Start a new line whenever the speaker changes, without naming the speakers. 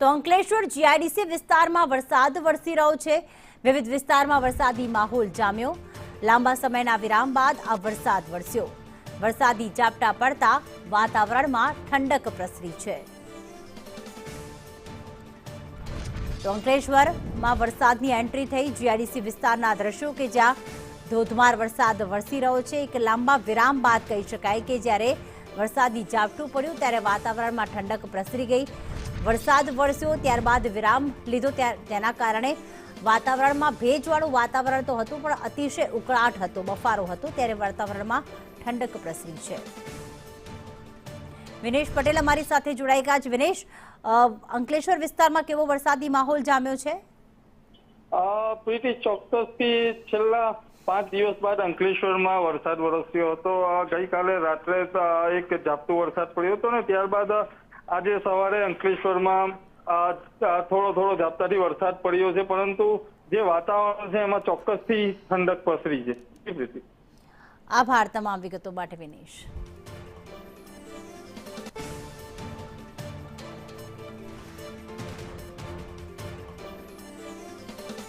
તો અંકલેશ્વર જીઆઈડીસી વિસ્તારમાં વરસાદ વરસી રહ્યો છે। વિવિધ વિસ્તારમાં વરસાદી માહોલ જામ્યો। લાંબા સમયના વિરામ બાદ આ વરસાદ વરસ્યો। વરસાદી ઝાપટા પડતા વાતાવરણમાં ઠંડક પ્રસરી છે। તો અંકલેશ્વરમાં વરસાદની એન્ટ્રી થઈ। જીઆઈડીસી વિસ્તારના દ્રશ્યો કે જ્યાં ધોધમાર વરસાદ વરસી રહ્યો છે। એક લાંબા વિરામ બાદ કહી શકાય કે જ્યારે વરસાદી ઝાપટું પડ્યું ત્યારે વાતાવરણમાં ઠંડક પ્રસરી ગઈ। વરસાદ વરસ્યો ત્યારબાદ વિરામ લીધો, તેના કારણે વાતાવરણમાં ભેજવાળું વાતાવરણ તો હતું પણ અતિશય ઉકળાટ હતો, બફારો હતો, ત્યારે વાતાવરણમાં ઠંડક પ્રસરી છે। વિનેશ પટેલ અમારી સાથે જોડાઈ ગયા છે। વિનેશ, અંકલેશ્વર વિસ્તારમાં કેવો વરસાદી માહોલ જામ્યો છે?
પ્રીતિ, ચોક્કસથી છેલ્લા 5 દિવસ બાદ અંકલેશ્વરમાં વરસાદ વરસ્યો હતો। ગઈકાલે રાત્રે એક ઝાપટું વરસાદ પડ્યો હતો ને ત્યારબાદ આજે સવારે અંકલેશ્વરમાં થોડો ઝાપટાથી વરસાદ પડ્યો છે, પરંતુ જે વાતાવરણ છે એમાં ચોક્કસથી ઠંડક પ્રસરી છે।
આભાર તમામ વિગતો માટે વિનેશ।